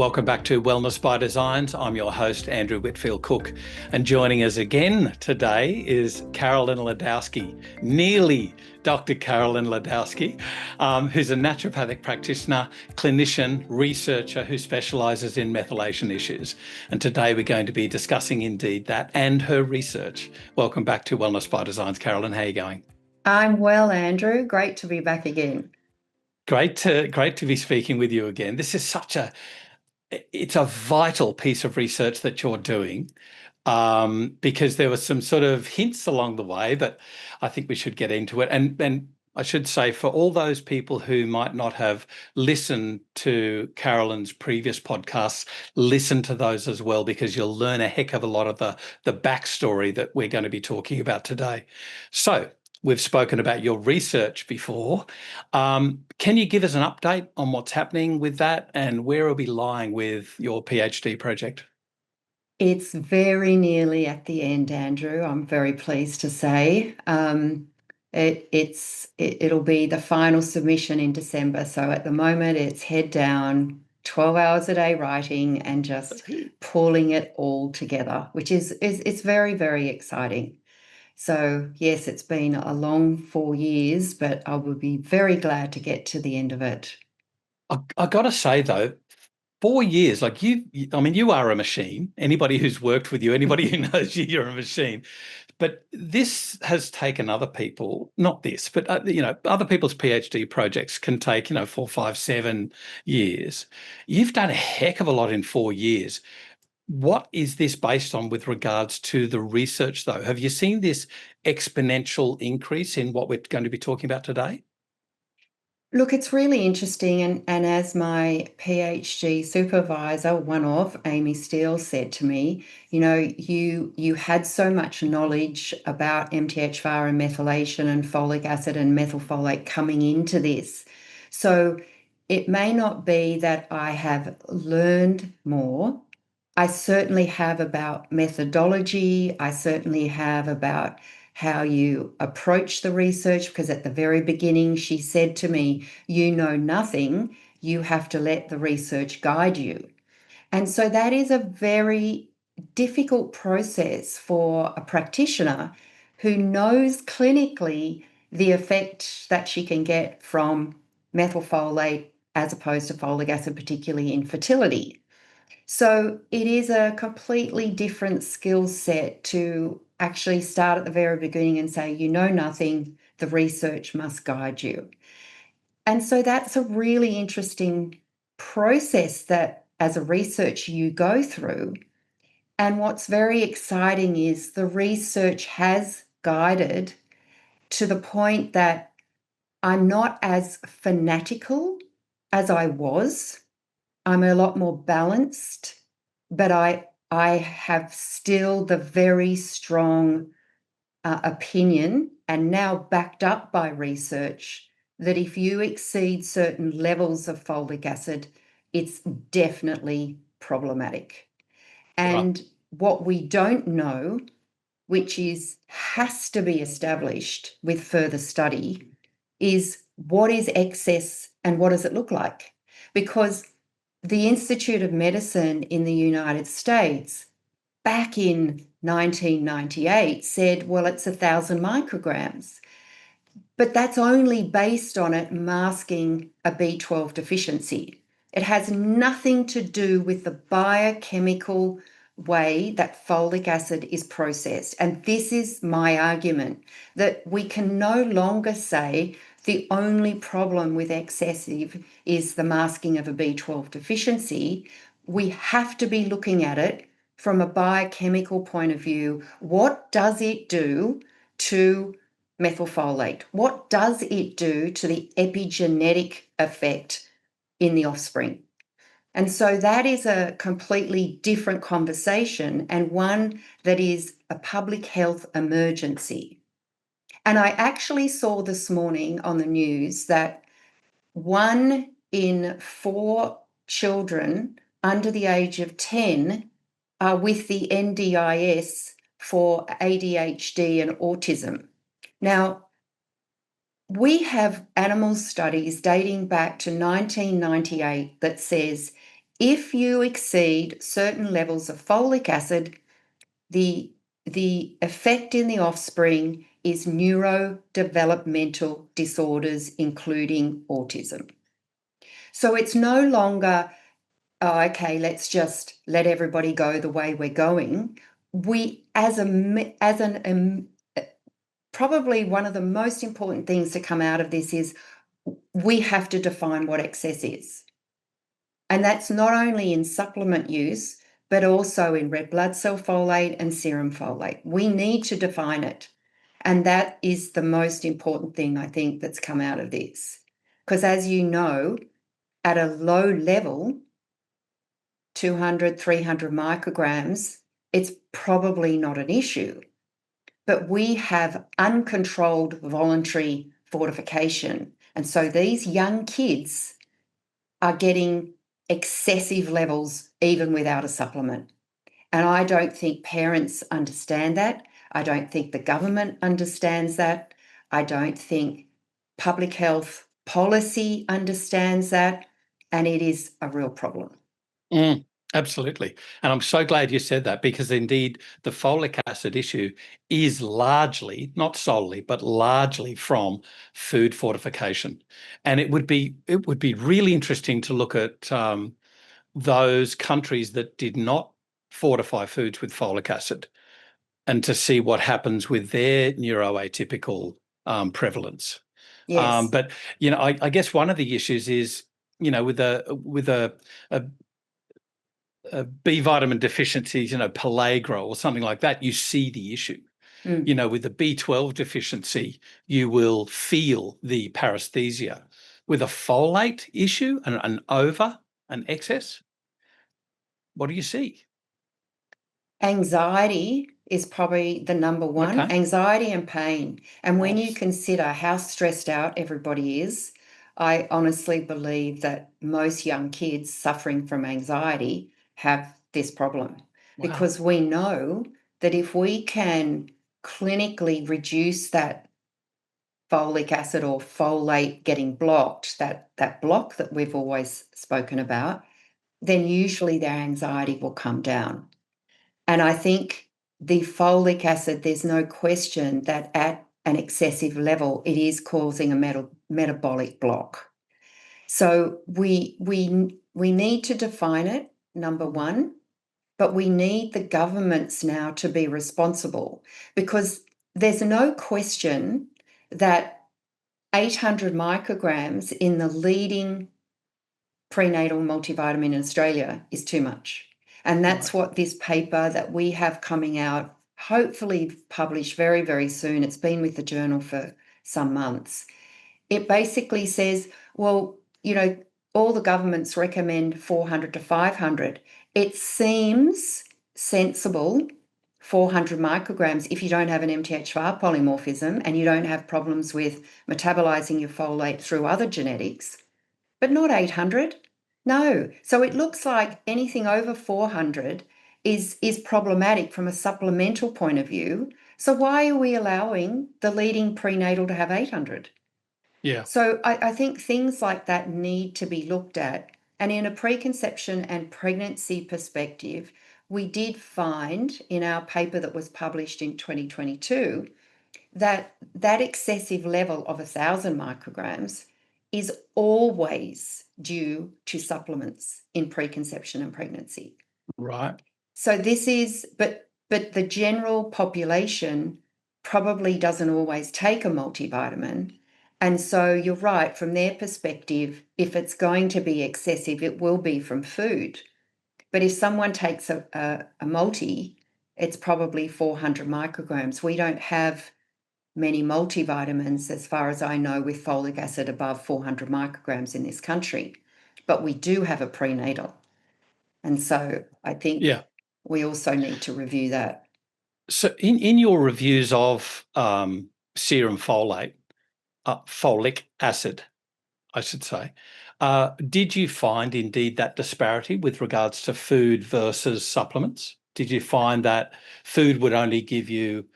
Welcome back to Wellness by Designs. I'm your host, Andrew Whitfield Cook. And joining us again today is Carolyn Ledowsky, nearly Dr. Carolyn Ledowsky, who's a naturopathic practitioner, clinician, researcher who specialises in methylation issues. And today we're going to be discussing indeed that and her research. Welcome back to Wellness by Designs. Carolyn, how are you going? I'm well, Andrew. Great to be back again. Great to be speaking with you again. This is it's a vital piece of research that you're doing, because there were some sort of hints along the way, but I think we should get into it. And I should say, for all those people who might not have listened to Carolyn's previous podcasts, listen to those as well, because you'll learn a heck of a lot of the backstory that we're going to be talking about today. So we've spoken about your research before. Can you give us an update on what's happening with that and where it'll be lying with your PhD project? It's very nearly at the end, Andrew. I'm very pleased to say. It'll be the final submission in December. So at the moment, it's head down, 12 hours a day writing and just pulling it all together, which is it's very, very exciting. So yes, it's been a long 4 years, but I will be very glad to get to the end of it. I got to say though, 4 years, like I mean, you are a machine. Anybody who's worked with you, anybody who knows you, you're a machine. But this has taken other people, not this, but other people's PhD projects can take 4, 5, 7 years. You've done a heck of a lot in 4 years. What is this based on with regards to the research, though? Have you seen this exponential increase in what we're going to be talking about today? Look, it's really interesting. And as my PhD supervisor, one of Amy Steele, said to me, you had so much knowledge about MTHFR and methylation and folic acid and methylfolate coming into this. So it may not be that I have learned more. I certainly have about methodology. I certainly have about how you approach the research, because at the very beginning, she said to me, you know nothing, you have to let the research guide you. And so that is a very difficult process for a practitioner who knows clinically the effect that she can get from methylfolate as opposed to folic acid, particularly in fertility. So it is a completely different skill set to actually start at the very beginning and say, you know nothing, the research must guide you. And so that's a really interesting process that as a researcher you go through. And what's very exciting is the research has guided to the point that I'm not as fanatical as I was. I'm a lot more balanced, but I have still the very strong opinion, and now backed up by research, that if you exceed certain levels of folic acid, it's definitely problematic. Right. And what we don't know, which has to be established with further study, is what is excess and what does it look like? Because the Institute of Medicine in the United States back in 1998 said, well, it's 1,000 micrograms. But that's only based on it masking a B12 deficiency. It has nothing to do with the biochemical way that folic acid is processed. And this is my argument, that we can no longer say the only problem with excessive is the masking of a B12 deficiency. We have to be looking at it from a biochemical point of view. What does it do to methylfolate? What does it do to the epigenetic effect in the offspring? And so that is a completely different conversation, and one that is a public health emergency. And I actually saw this morning on the news that 1 in 4 children under the age of 10 are with the NDIS for ADHD and autism. Now, we have animal studies dating back to 1998 that says if you exceed certain levels of folic acid, the effect in the offspring is neurodevelopmental disorders, including autism. So it's no longer, oh, okay, let's just let everybody go the way we're going. We, probably one of the most important things to come out of this is we have to define what excess is. And that's not only in supplement use, but also in red blood cell folate and serum folate. We need to define it. And that is the most important thing, I think, that's come out of this. Because as you know, at a low level, 200, 300 micrograms, it's probably not an issue. But we have uncontrolled voluntary fortification. And so these young kids are getting excessive levels even without a supplement. And I don't think parents understand that. I don't think the government understands that. I don't think public health policy understands that. And it is a real problem. Absolutely. And I'm so glad you said that, because indeed the folic acid issue is largely, not solely, but largely from food fortification. And it would be really interesting to look at those countries that did not fortify foods with folic acid and to see what happens with their neuroatypical prevalence. Yes. But I guess one of the issues is, with a B vitamin deficiencies, pellagra or something like that, you see the issue. With the B12 deficiency, you will feel the paresthesia. With a folate issue, an excess, what do you see? Anxiety is probably the number one. Okay. Anxiety and pain. And when you Nice. consider how stressed out everybody is, I honestly believe that most young kids suffering from anxiety have this problem. Wow. Because we know that if we can clinically reduce that folic acid or folate getting blocked, that block that we've always spoken about, then usually their anxiety will come down. And I think the folic acid, there's no question that at an excessive level, it is causing a metabolic block. So we need to define it, number one, but we need the governments now to be responsible, because there's no question that 800 micrograms in the leading prenatal multivitamin in Australia is too much. And that's Right. what this paper that we have coming out, hopefully published very, very soon. It's been with the journal for some months. It basically says, well, all the governments recommend 400 to 500. It seems sensible, 400 micrograms, if you don't have an MTHFR polymorphism and you don't have problems with metabolizing your folate through other genetics, but not 800. No. So it looks like anything over 400 is problematic from a supplemental point of view. So why are we allowing the leading prenatal to have 800? Yeah. So I think things like that need to be looked at. And in a preconception and pregnancy perspective, we did find in our paper that was published in 2022 that excessive level of 1,000 micrograms is always due to supplements in preconception and pregnancy. Right. So this is, but the general population probably doesn't always take a multivitamin. And so you're right, from their perspective, if it's going to be excessive, it will be from food. But if someone takes a multi, it's probably 400 micrograms. We don't have many multivitamins, as far as I know, with folic acid above 400 micrograms in this country. But we do have a prenatal. And so I think we also need to review that. So in your reviews of serum folate, folic acid, I should say, did you find indeed that disparity with regards to food versus supplements? Did you find that food would only give you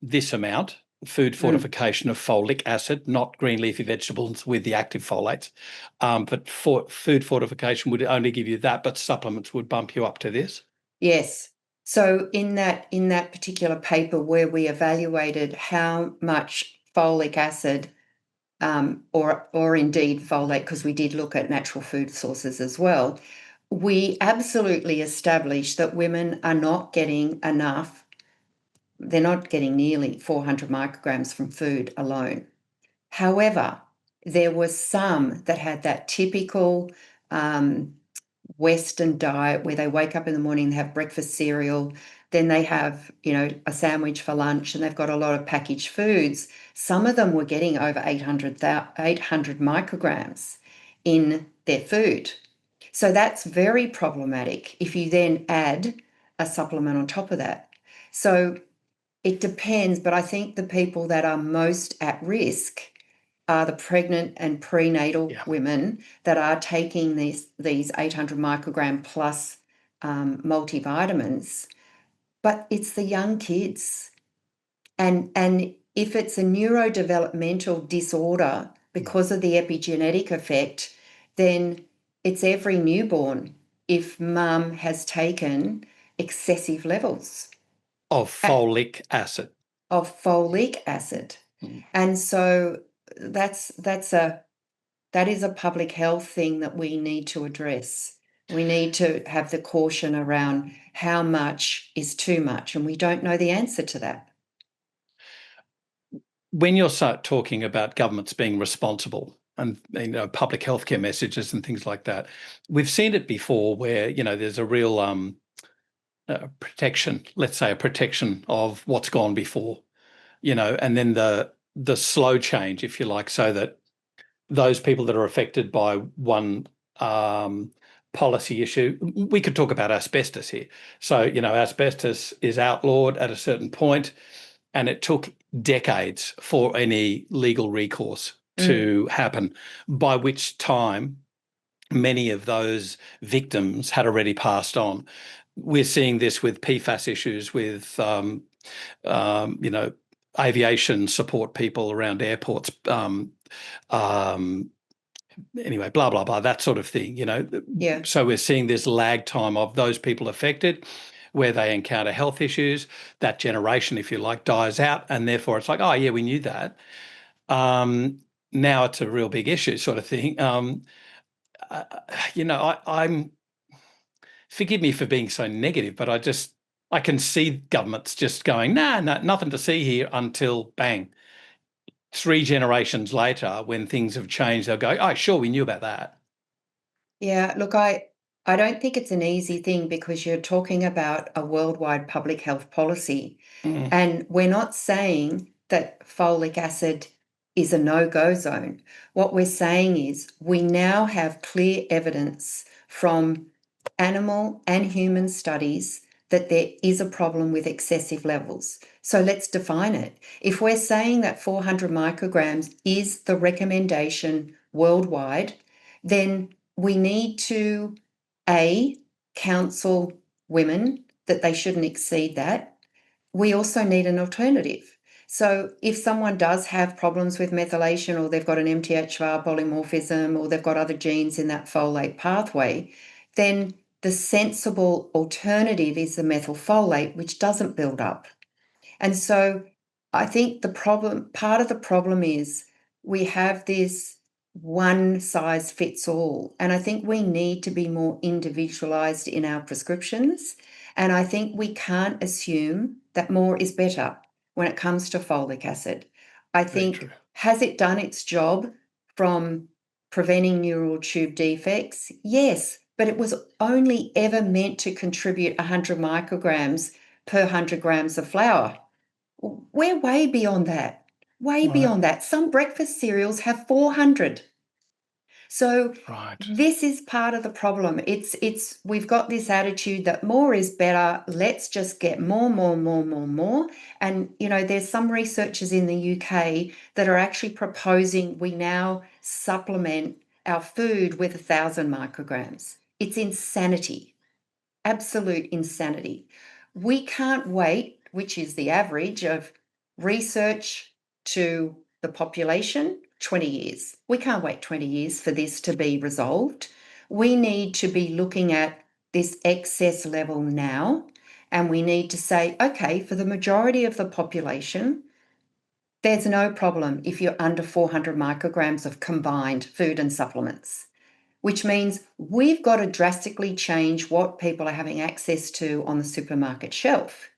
this amount food fortification of folic acid, not green leafy vegetables with the active folates. But for food fortification would only give you that, but supplements would bump you up to this. Yes. So in that particular paper where we evaluated how much folic acid or indeed folate, because we did look at natural food sources as well, we absolutely established that women are not getting enough. They're not getting nearly 400 micrograms from food alone. However, there were some that had that typical Western diet where they wake up in the morning, they have breakfast cereal, then they have, a sandwich for lunch, and they've got a lot of packaged foods. Some of them were getting over 800 micrograms in their food. So that's very problematic if you then add a supplement on top of that. So it depends, but I think the people that are most at risk are the pregnant and prenatal women that are taking these 800 microgram plus multivitamins, but it's the young kids. And if it's a neurodevelopmental disorder because of the epigenetic effect, then it's every newborn if mum has taken excessive levels of folic acid. And so that is a public health thing that we need to address. We need to have the caution around how much is too much, and we don't know the answer to that. When you're talking about governments being responsible and public healthcare messages and things like that, we've seen it before where there's a real protection, let's say a protection of what's gone before, and then the slow change, if you like, so that those people that are affected by one policy issue, we could talk about asbestos here. So, asbestos is outlawed at a certain point, and it took decades for any legal recourse to happen, by which time many of those victims had already passed on. We're seeing this with PFAS issues, with aviation support people around airports, anyway, blah, blah, blah, that sort of thing, Yeah. So we're seeing this lag time of those people affected where they encounter health issues. That generation, if you like, dies out, and therefore it's like, oh, yeah, we knew that. Now it's a real big issue sort of thing. I'm forgive me for being so negative, but I can see governments just going, nah, nothing to see here until bang. 3 generations later, when things have changed, they'll go, oh, sure, we knew about that. Yeah, look, I don't think it's an easy thing because you're talking about a worldwide public health policy. And we're not saying that folic acid is a no-go zone. What we're saying is we now have clear evidence from animal and human studies that there is a problem with excessive levels. So let's define it. If we're saying that 400 micrograms is the recommendation worldwide, then we need to, A, counsel women that they shouldn't exceed that. We also need an alternative. So if someone does have problems with methylation, or they've got an MTHFR polymorphism, or they've got other genes in that folate pathway, then the sensible alternative is the methylfolate, which doesn't build up. And so I think part of the problem is we have this one size fits all. And I think we need to be more individualized in our prescriptions. And I think we can't assume that more is better when it comes to folic acid. I think, has it done its job from preventing neural tube defects? Yes, but it was only ever meant to contribute 100 micrograms per 100 grams of flour. We're way beyond that, beyond that. Some breakfast cereals have 400. So this is part of the problem. We've got this attitude that more is better. Let's just get more. And, there's some researchers in the UK that are actually proposing we now supplement our food with 1,000 micrograms. It's insanity, absolute insanity. We can't wait, which is the average of research to the population, 20 years. We can't wait 20 years for this to be resolved. We need to be looking at this excess level now, and we need to say, okay, for the majority of the population, there's no problem if you're under 400 micrograms of combined food and supplements, which means we've got to drastically change what people are having access to on the supermarket shelf.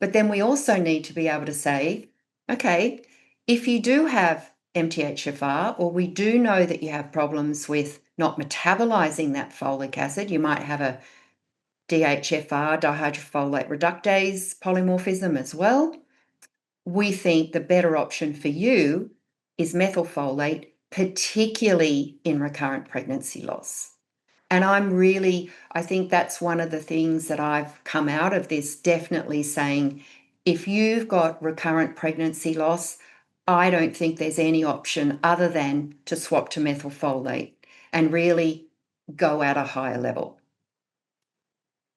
But then we also need to be able to say, okay, if you do have MTHFR, or we do know that you have problems with not metabolizing that folic acid, you might have a DHFR, dihydrofolate reductase polymorphism as well. We think the better option for you is methylfolate, particularly in recurrent pregnancy loss. And I think that's one of the things that I've come out of this definitely saying, if you've got recurrent pregnancy loss, I don't think there's any option other than to swap to methylfolate and really go at a higher level.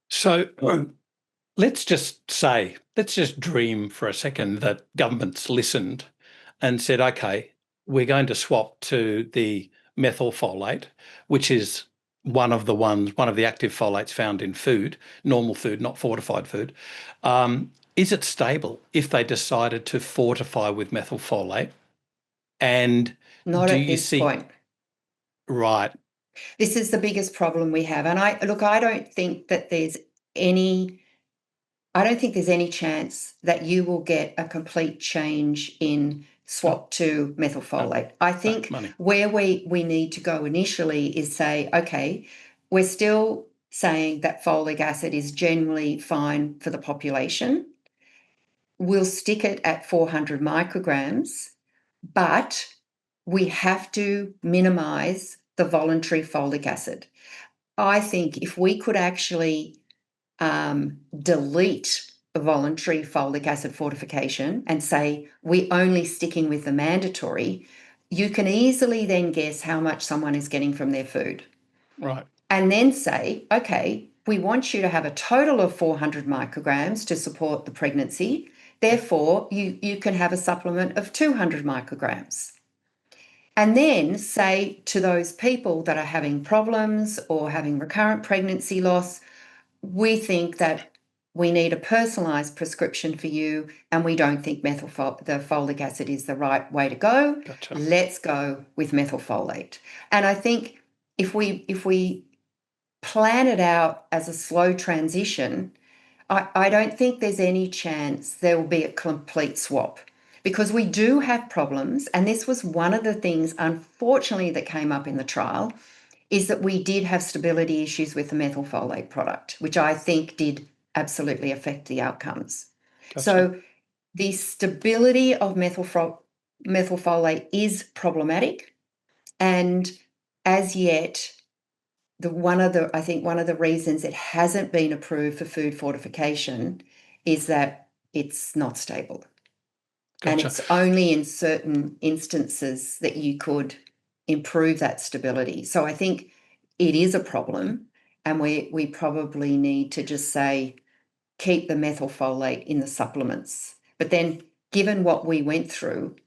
So let's just dream for a second that governments listened and said, okay, we're going to swap to the methylfolate, which is one of the active folates found in food, normal food, not fortified food. Is it stable if they decided to fortify with methylfolate? And Not do at you this see, point. right? This is the biggest problem we have. And I don't think that there's any chance that you will get a complete change in swap to methylfolate. I think where we need to go initially is say, okay, we're still saying that folic acid is generally fine for the population. We'll stick it at 400 micrograms, but we have to minimize the voluntary folic acid. I think if we could actually delete the voluntary folic acid fortification and say we're only sticking with the mandatory, you can easily then guess how much someone is getting from their food. Right. And then say, okay, we want you to have a total of 400 micrograms to support the pregnancy. Therefore, you can have a supplement of 200 micrograms. And then say to those people that are having problems or having recurrent pregnancy loss, we think that we need a personalised prescription for you, and we don't think the folic acid is the right way to go. Gotcha. Let's go with methylfolate. And I think if we plan it out as a slow transition, I don't think there's any chance there will be a complete swap, because we do have problems. And this was one of the things, unfortunately, that came up in the trial, is that we did have stability issues with the methylfolate product, which I think did absolutely affect the outcomes. Gotcha. So the stability of methylfolate is problematic. And as yet, one of the reasons it hasn't been approved for food fortification is that it's not stable. Gotcha. And it's only in certain instances that you could improve that stability. So I think it is a problem, and we probably need to just say, keep the methylfolate in the supplements. But then, given what we went through,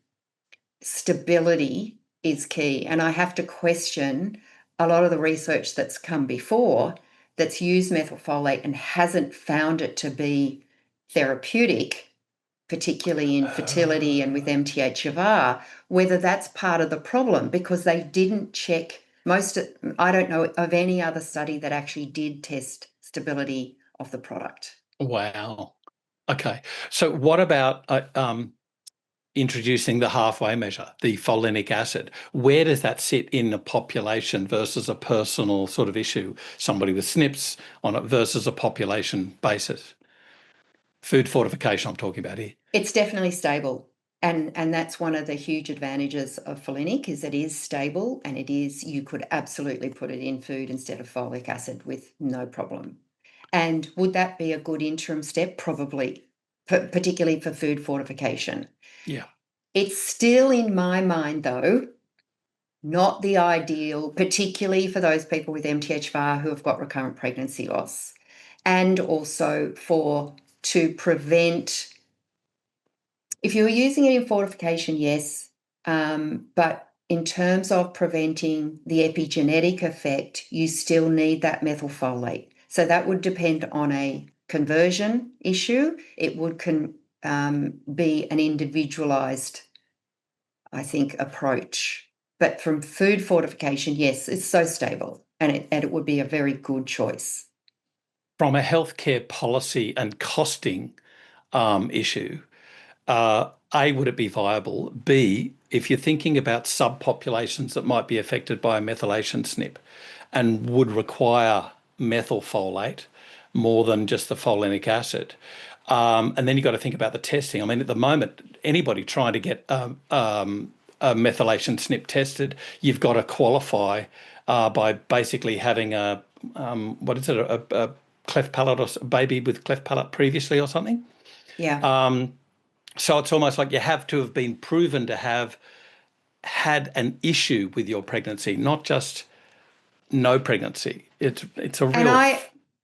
stability is key. And I have to question a lot of the research that's come before that's used methylfolate and hasn't found it to be therapeutic, particularly in fertility and with MTHFR, whether that's part of the problem, because they didn't check I don't know of any other study that actually did test stability of the product. Wow. Okay. So what about introducing the halfway measure, the folinic acid? Where does that sit in the population versus a personal sort of issue? Somebody with SNPs on it versus a population basis. Food fortification I'm talking about here. It's definitely stable. And that's one of the huge advantages of folinic, is it is stable, and you could absolutely put it in food instead of folic acid with no problem. And would that be a good interim step? Probably, particularly for food fortification. Yeah. It's still, in my mind, though, not the ideal, particularly for those people with MTHFR who have got recurrent pregnancy loss, and also to prevent if you're using it in fortification, yes. But in terms of preventing the epigenetic effect, you still need that methylfolate. So that would depend on a conversion issue. It would be an individualised, I think, approach. But from food fortification, yes, it's so stable, and it would be a very good choice. From a healthcare policy and costing issue, A, would it be viable? B, if you're thinking about subpopulations that might be affected by a methylation SNP and would require methylfolate more than just the folinic acid. And then you've got to think about the testing. I mean, at the moment, anybody trying to get a methylation SNP tested, you've got to qualify by basically having what is it, a cleft palate or a baby with cleft palate previously or something. Yeah. So it's almost like you have to have been proven to have had an issue with your pregnancy, not just no pregnancy. It's a And real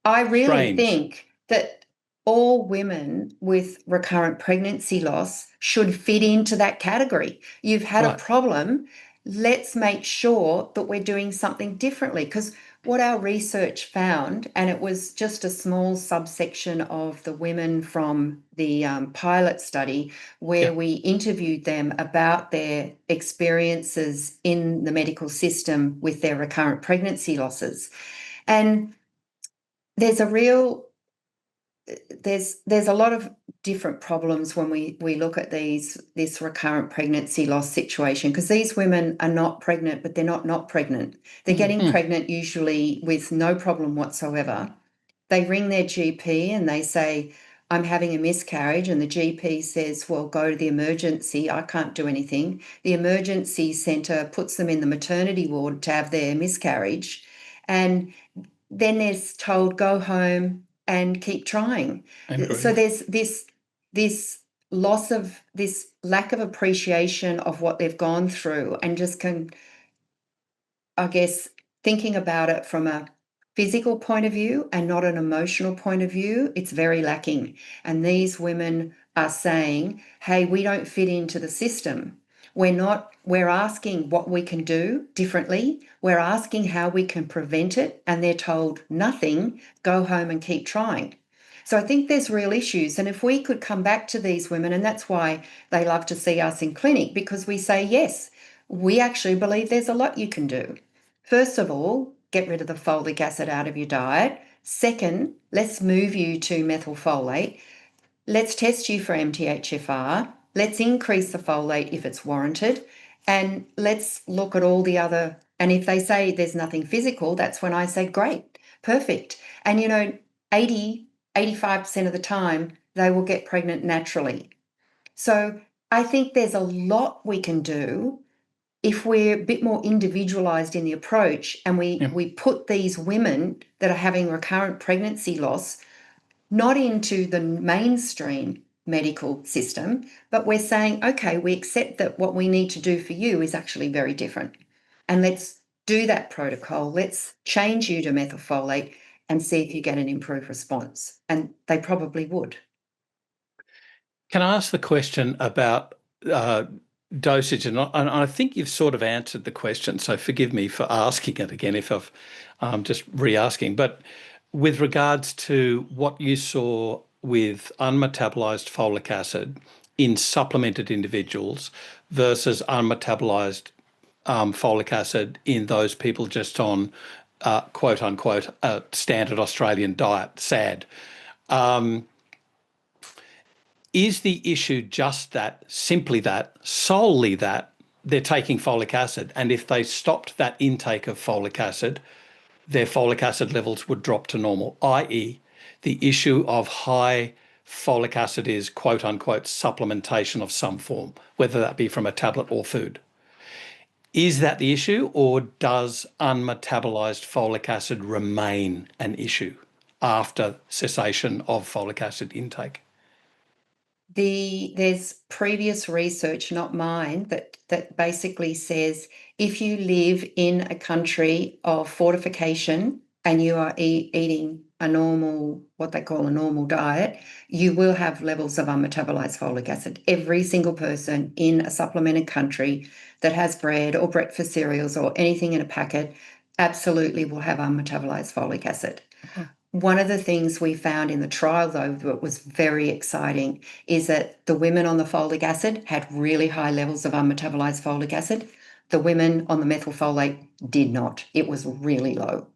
I really strange. think that all women with recurrent pregnancy loss should fit into that category. You've had a Right. problem. Let's make sure that we're doing something differently. Because what our research found, and it was just a small subsection of the women from the pilot study, where Yeah. we interviewed them about their experiences in the medical system with their recurrent pregnancy losses. And there's a real there's a lot of different problems when we look at this recurrent pregnancy loss situation, because these women are not pregnant, but they're not pregnant. They're getting Mhm. pregnant usually with no problem whatsoever. They ring their GP and they say, I'm having a miscarriage, and the GP says, well, go to the emergency. I can't do anything. The emergency centre puts them in the maternity ward to have their miscarriage, and then they're told, go home and keep trying. And So grieve. there's this loss of this lack of appreciation of what they've gone through, and just I guess, thinking about it from a physical point of view and not an emotional point of view, it's very lacking. And these women are saying, hey, we don't fit into the system. We're asking what we can do differently. We're asking how we can prevent it. And they're told nothing, go home and keep trying. So I think there's real issues. And if we could come back to these women, and that's why they love to see us in clinic, because we say, yes, we actually believe there's a lot you can do. First of all, get rid of the folic acid out of your diet. Second, let's move you to methylfolate. Let's test you for MTHFR. Let's increase the folate if it's warranted. And let's look at all the other. And if they say there's nothing physical, that's when I say, great, perfect. And 85% of the time, they will get pregnant naturally. So I think there's a lot we can do if we're a bit more individualized in the approach, and Yeah. we put these women that are having recurrent pregnancy loss not into the mainstream medical system, but we're saying, okay, we accept that what we need to do for you is actually very different. And let's do that protocol. Let's change you to methylfolate and see if you get an improved response. And they probably would. Can I ask the question about uh, dosage? And I think you've sort of answered the question, so forgive me for asking it again if I've just re-asking. But with regards to what you saw with unmetabolized folic acid in supplemented individuals versus unmetabolized folic acid in those people just on quote unquote a standard Australian diet, SAD. Is the issue just that, simply that, solely that they're taking folic acid? And if they stopped that intake of folic acid, their folic acid levels would drop to normal, i.e., the issue of high folic acid is quote unquote supplementation of some form, whether that be from a tablet or food. Is that the issue, or does unmetabolized folic acid remain an issue after cessation of folic acid intake? There's previous research, not mine, that basically says if you live in a country of fortification and you are eating a normal, what they call a normal diet, you will have levels of unmetabolized folic acid. Every single person in a supplemented country that has bread or breakfast cereals or anything in a packet absolutely will have unmetabolized folic acid. One of the things we found in the trial, though, that was very exciting is that the women on the folic acid had really high levels of unmetabolized folic acid. The women on the methylfolate did not. It was really low.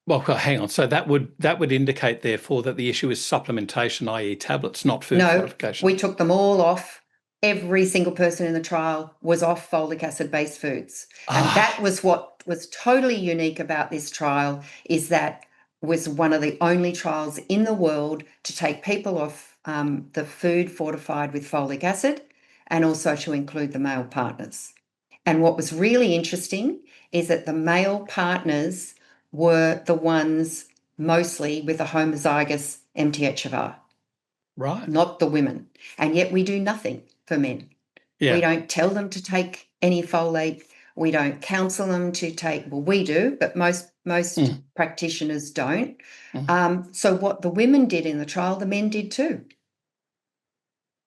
Well, hang on. So that would indicate, therefore, that the issue is supplementation, i.e. tablets, not food No, fortification. we took them all off. Every single person in the trial was off folic acid-based foods. And that was what was totally unique about this trial, is that was one of the only trials in the world to take people off the food fortified with folic acid and also to include the male partners. And what was really interesting is that the male partners were the ones mostly with a homozygous MTHFR. Right. Not the women. And yet we do nothing for men. Yeah. We don't tell them to take any folate. We don't counsel them to take, well, we do, but most practitioners don't. So what the women did in the trial, the men did too.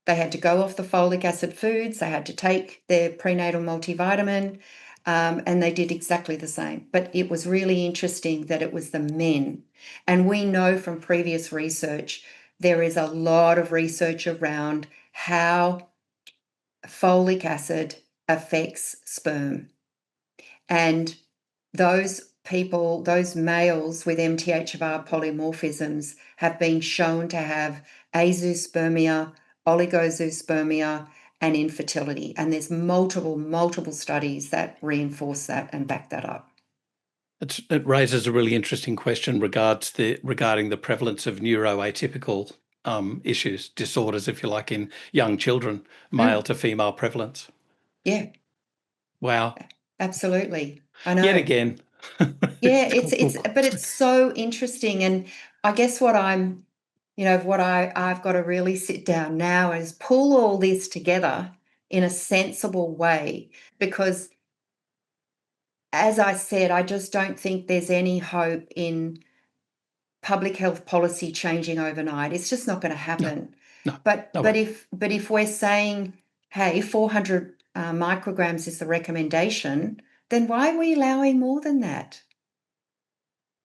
They had to go off the folic acid foods. They had to take their prenatal multivitamin, and they did exactly the same. But it was really interesting that it was the men. And we know from previous research, there is a lot of research around how folic acid affects sperm. And those people, those males with MTHFR polymorphisms have been shown to have azoospermia, oligozoospermia, and infertility. And there's multiple studies that reinforce that and back that up. It raises a really interesting question regarding the prevalence of neuroatypical issues, disorders, if you like, in young children, male to female prevalence. Yeah. Wow. Absolutely. I know. Yet again. Yeah, but it's so interesting. And I guess what I've got to really sit down now is pull all this together in a sensible way, because as I said, I just don't think there's any hope in public health policy changing overnight. It's just not going to happen. No, but no way. if we're saying, hey, 400 micrograms is the recommendation, then why are we allowing more than that?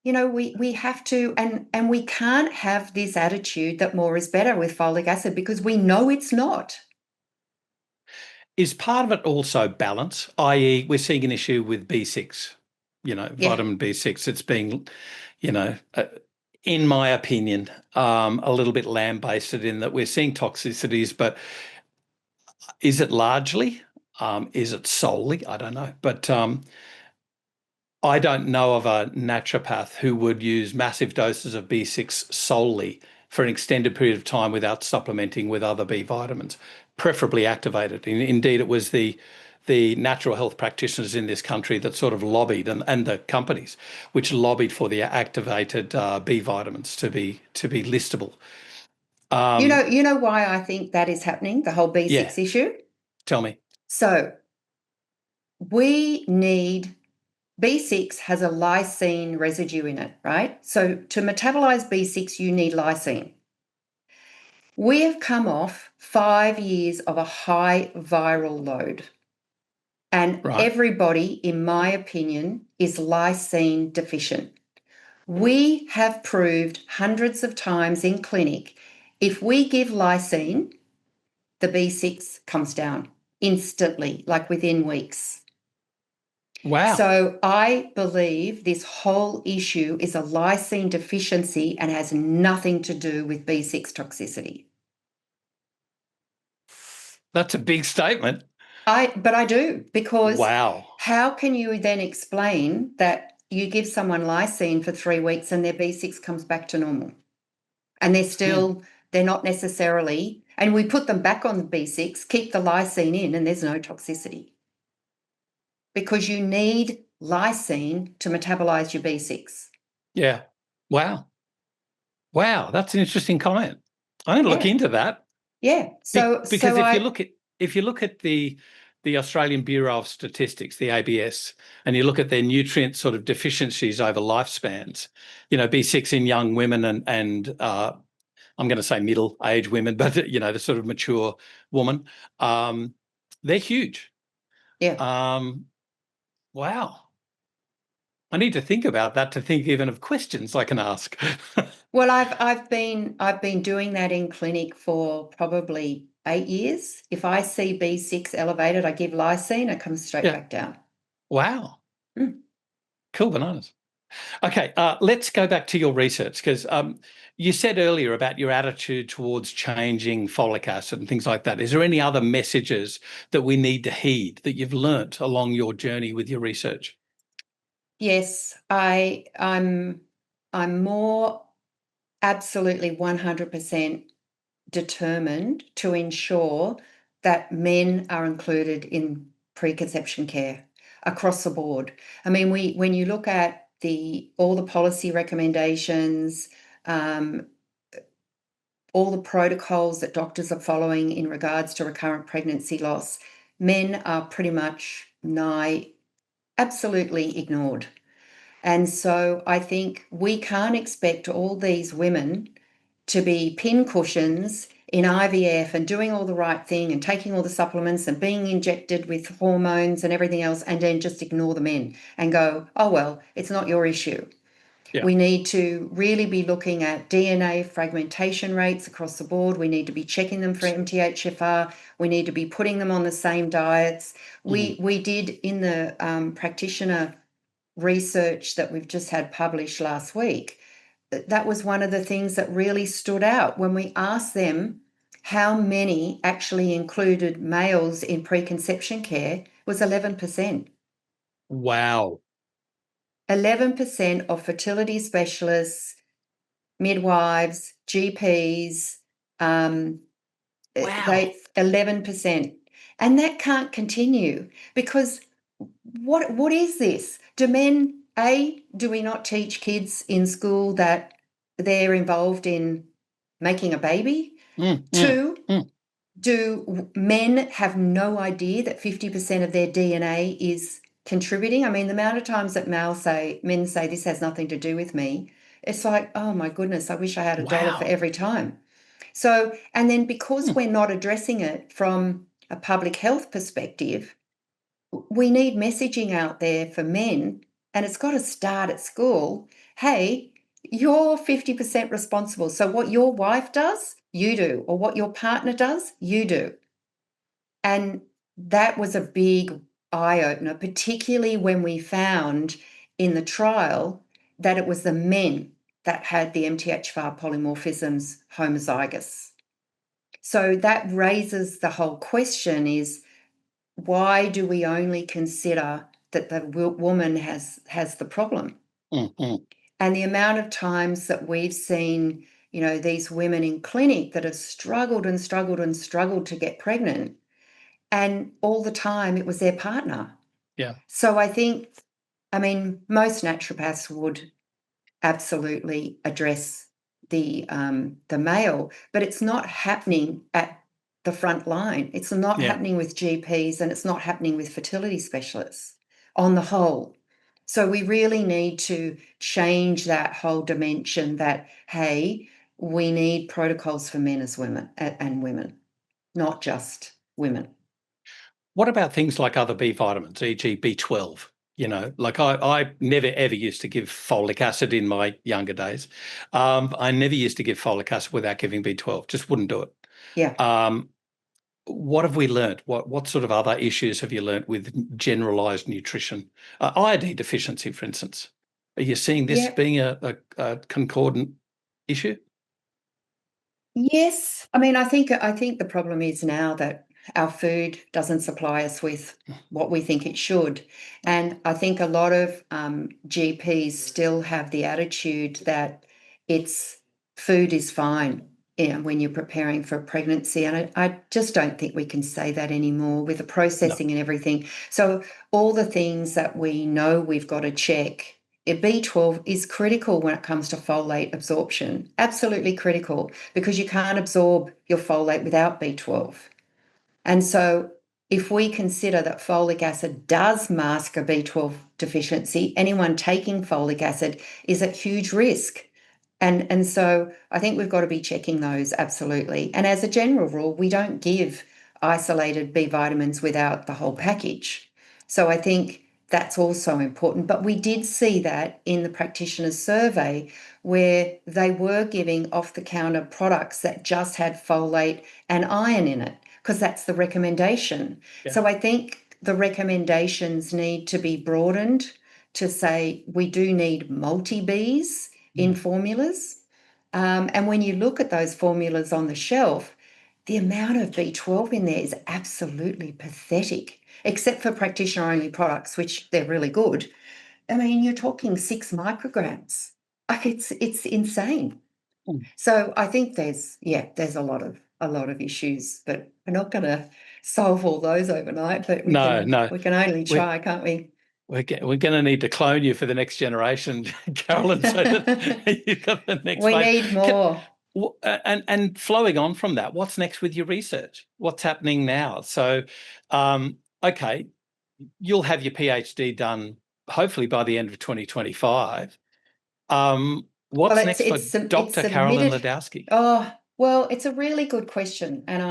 You know, we have to, and we can't have this attitude that more is better with folic acid, because we know it's not. Is part of it also balance, i.e. we're seeing an issue with B6, vitamin B6. It's being, in my opinion, a little bit lambasted in that we're seeing toxicities, but is it largely? Is it solely? I don't know. But I don't know of a naturopath who would use massive doses of B6 solely for an extended period of time without supplementing with other B vitamins, preferably activated. Indeed, it was the natural health practitioners in this country that sort of lobbied, and the companies which lobbied for the activated B vitamins to be listable. You know why I think that is happening, the whole B6 issue? Tell me. So we need, B6 has a lysine residue in it, right? So to metabolize B6, you need lysine. We have come off 5 years of a high viral load. And everybody, in my opinion, is lysine deficient. We have proved hundreds of times in clinic, if we give lysine, the B6 comes down instantly, like within weeks. Wow. So I believe this whole issue is a lysine deficiency and has nothing to do with B6 toxicity. That's a big statement. But I do, because wow. How can you then explain that you give someone lysine for 3 weeks and their B6 comes back to normal? And they're not necessarily, and we put them back on the B6, keep the lysine in, and there's no toxicity. Because you need lysine to metabolize your B6. Yeah. Wow. Wow, that's an interesting comment. I'm going to look into that. Yeah. Because if you look at the the Australian Bureau of Statistics, the ABS, and you look at their nutrient sort of deficiencies over lifespans, B6 in young women and I'm going to say middle-aged women, but the sort of mature woman, they're huge. Yeah. Wow. I need to think about that to think even of questions I can ask. Well, I've been doing that in clinic for probably 8 years. If I see B6 elevated, I give lysine, it comes straight Yeah. back down. Wow. Mm. Cool bananas. Okay, let's go back to your research because you said earlier about your attitude towards changing folic acid and things like that. Is there any other messages that we need to heed that you've learnt along your journey with your research? Yes, I'm more absolutely 100% determined to ensure that men are included in preconception care across the board. I mean, when you look at all the policy recommendations, um, all the protocols that doctors are following in regards to recurrent pregnancy loss, men are pretty much nigh absolutely ignored. And so I think we can't expect all these women to be pin cushions in IVF and doing all the right thing and taking all the supplements and being injected with hormones and everything else, and then just ignore the men and go, oh, well, it's not your issue. Yeah. We need to really be looking at DNA fragmentation rates across the board. We need to be checking them for MTHFR. We need to be putting them on the same diets. We did in the practitioner research that we've just had published last week. That was one of the things that really stood out when we asked them how many actually included males in preconception care was 11%. Wow. 11% of fertility specialists, midwives, GPs, Wow. 11%. And that can't continue because what is this? Do we not teach kids in school that they're involved in making a baby? Two, Mm. do men have no idea that 50% of their DNA is contributing? I mean, the amount of times that men say this has nothing to do with me, it's like, oh my goodness, I wish I had $1 for Wow. every time. So, and then because Mm. we're not addressing it from a public health perspective, we need messaging out there for men, and it's got to start at school. Hey, you're 50% responsible. So what your wife does, you do, or what your partner does, you do. And that was a big eye opener, particularly when we found in the trial that it was the men that had the MTHFR polymorphisms homozygous. So that raises the whole question is, why do we only consider that the woman has the problem? Mm. And the amount of times that we've seen, these women in clinic that have struggled and struggled and struggled to get pregnant, and all the time it was their partner. Yeah. So I mean, most naturopaths would absolutely address the male, but it's not happening at the front line. It's not Yeah. happening with GPs, and it's not happening with fertility specialists on the whole. So we really need to change that whole dimension that, hey, we need protocols for men as women and women, not just women. What about things like other B vitamins, e.g. B12? Like I never ever used to give folic acid in my younger days. I never used to give folic acid without giving B12. Just wouldn't do it. Yeah. What have we learnt? What sort of other issues have you learnt with generalised nutrition? Iodine deficiency, for instance. Are you seeing this Yeah. being a concordant issue? Yes. I mean, I think the problem is now that our food doesn't supply us with what we think it should. And I think a lot of GPs still have the attitude that it's food is fine, when you're preparing for pregnancy. And I just don't think we can say that anymore with the No. processing and everything. So all the things that we know we've got to check. B12 is critical when it comes to folate absorption, absolutely critical, because you can't absorb your folate without B12. And so, if we consider that folic acid does mask a B12 deficiency, anyone taking folic acid is at huge risk. And so I think we've got to be checking those, absolutely. And as a general rule, we don't give isolated B vitamins without the whole package. So I think that's also important. But we did see that in the practitioners' survey where they were giving off-the-counter products that just had folate and iron in it, because that's the recommendation. Yeah. So I think the recommendations need to be broadened to say we do need multi-Bs in formulas. And when you look at those formulas on the shelf, the amount of B12 in there is absolutely pathetic, except for practitioner-only products, which they're really good. I mean, you're talking 6 micrograms. Like it's insane. So I think there's a lot of issues, but we're not going to solve all those overnight. But we can only try, can't we? We're going to need to clone you for the next generation, Carolyn, so that you've got the next We need more. And flowing on from that, what's next with your research? What's happening now? So, okay, you'll have your PhD done hopefully by the end of 2025. What's next for Dr. Carolyn Ledowsky? Oh, well, it's a really good question, and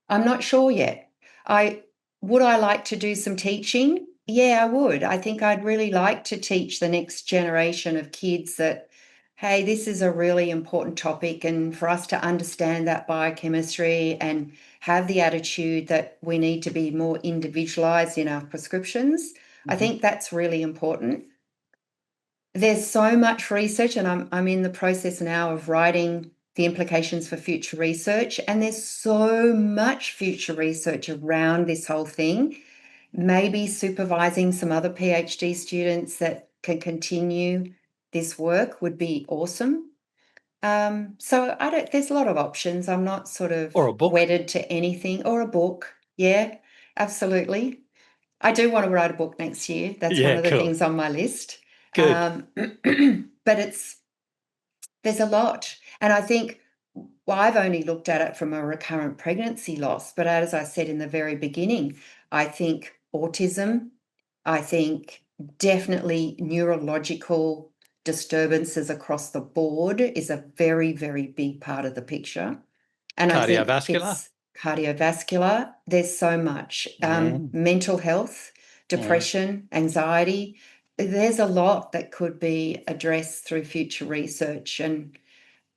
I'm not sure yet. Would I like to do some teaching? Yeah, I would. I think I'd really like to teach the next generation of kids that, hey, this is a really important topic, and for us to understand that biochemistry and have the attitude that we need to be more individualized in our prescriptions. I think that's really important. There's so much research, and I'm in the process now of writing the implications for future research, and there's so much future research around this whole thing. Maybe supervising some other PhD students that can continue this work would be awesome. So there's a lot of options. I'm not sort of or a book. Wedded to anything, or a book. Yeah, absolutely. I do want to write a book next year. That's one of the things on my list. Good. But there's a lot. And I think I've only looked at it from a recurrent pregnancy loss. But as I said in the very beginning, I think autism, I think definitely neurological disturbances across the board is a very, very big part of the picture. And I think it's cardiovascular. There's so much. Mental health, depression, anxiety. There's a lot that could be addressed through future research. And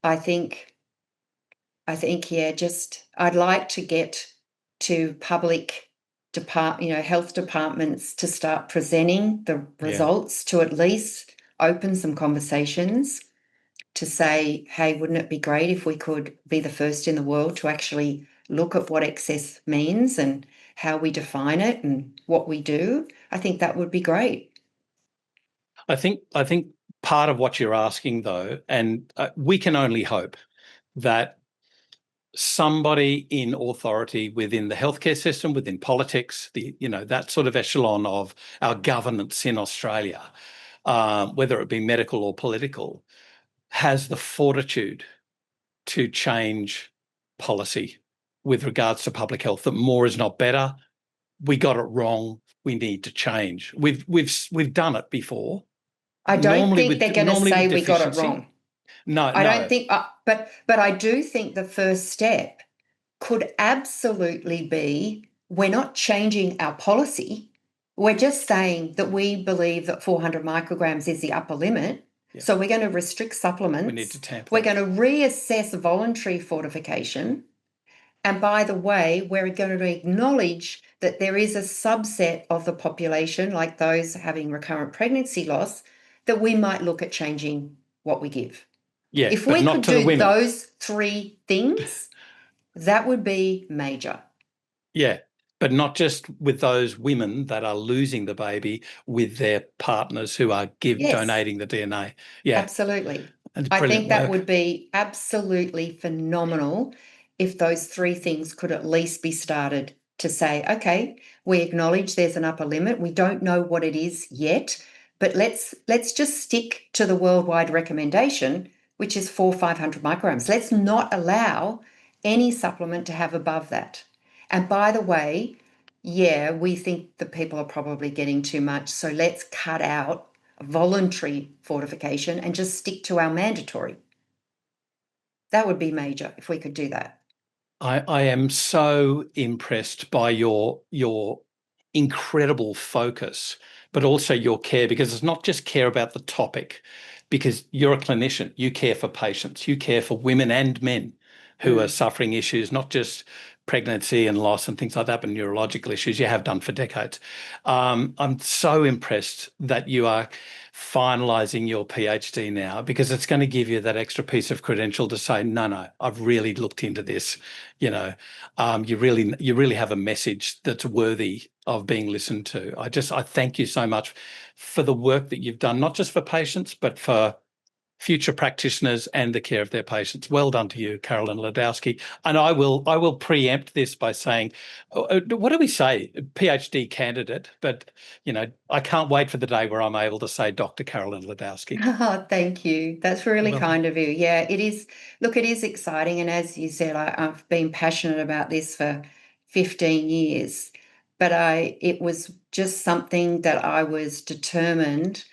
I think, yeah, I'd like to get to public health departments to start presenting the results, to at least open some conversations to say, hey, wouldn't it be great if we could be the first in the world to actually look at what excess means and how we define it and what we do? I think that would be great. I think part of what you're asking, though, and we can only hope that somebody in authority within the healthcare system, within politics, that sort of echelon of our governance in Australia, whether it be medical or political, has the fortitude to change policy with regards to public health, that more is not better. We got it wrong. We need to change. We've done it before. I don't think they're going to say we got it wrong. No, I don't think, but I do think the first step could absolutely be, we're not changing our policy. We're just saying that we believe that 400 micrograms is the upper limit. Yeah. So we're going to restrict supplements. We need to tamp that. We're going to reassess voluntary fortification. And by the way, we're going to acknowledge that there is a subset of the population, like those having recurrent pregnancy loss, that we might look at changing what we give. Yeah, if we could do those 3 things, that would be major. Yeah, but not just with those women that are losing the baby, with their partners who are donating the DNA. Yeah, absolutely. I think that would be absolutely phenomenal if those 3 things could at least be started to say, okay, we acknowledge there's an upper limit. We don't know what it is yet, but let's just stick to the worldwide recommendation, which is 400-500 micrograms. Let's not allow any supplement to have above that. And by the way, yeah, we think that people are probably getting too much. So let's cut out voluntary fortification and just stick to our mandatory. That would be major if we could do that. I am so impressed by your incredible focus, but also your care, because it's not just care about the topic, because you're a clinician, you care for patients, you care for women and men who are Mm. suffering issues, not just pregnancy and loss and things like that, but neurological issues. You have done for decades. I'm so impressed that you are finalizing your PhD now, because it's going to give you that extra piece of credential to say, no, no, I've really looked into this. You know, you really have a message that's worthy of being listened to. I thank you so much for the work that you've done, not just for patients, but for future practitioners and the care of their patients. Well done to you, Carolyn Ledowsky. And I will preempt this by saying, what do we say? PhD candidate, but I can't wait for the day where I'm able to say Dr. Carolyn Ledowsky. Oh, thank you. That's really Well, kind of you. Yeah, it is. Look, it is exciting. And as you said, I've been passionate about this for 15 years, but it was just something that I was determined.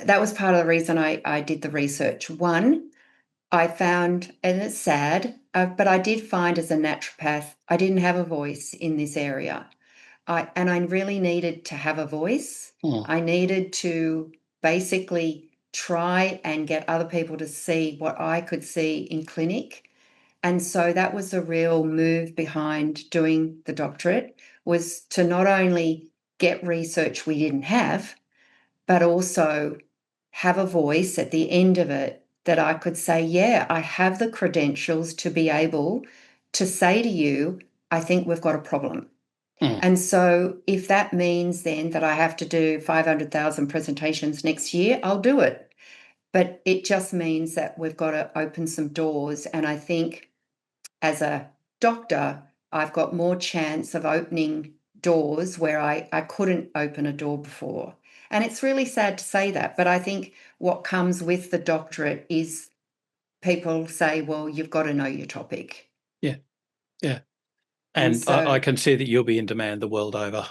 That was part of the reason I did the research. One, I found, and it's sad, but I did find as a naturopath, I didn't have a voice in this area. I really needed to have a voice. hmm, I needed to basically try and get other people to see what I could see in clinic. And so that was a real move behind doing the doctorate, was to not only get research we didn't have, but also have a voice at the end of it that I could say, yeah, I have the credentials to be able to say to you, I think we've got a problem. hmm, And so if that means then that I have to do 500,000 presentations next year, I'll do it. But it just means that we've got to open some doors. And I think as a doctor, I've got more chance of opening doors where I couldn't open a door before. And it's really sad to say that, but I think what comes with the doctorate is people say, well, you've got to know your topic. yeah, yeah. And And I so can see that you'll be in demand the world over.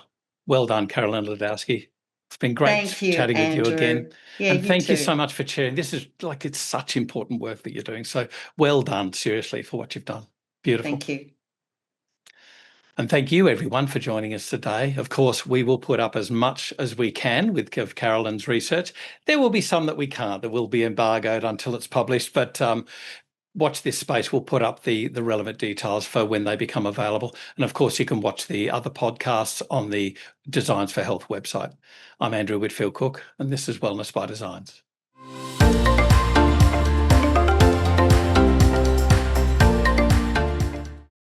Well done, Carolyn Ledowsky. It's been thank great you, chatting with you again. Andrew. Yeah, And you thank you so too. much for sharing. This is it's such important work that you're doing. So well done, seriously, for what you've done. Beautiful. Thank you. And thank you, everyone, for joining us today. Of course, we will put up as much as we can of Carolyn's research. There will be some that we can't, that will be embargoed until it's published, but watch this space. We'll put up the relevant details for when they become available. And of course, you can watch the other podcasts on the Designs for Health website. I'm Andrew Whitfield Cook, and this is Wellness by Designs.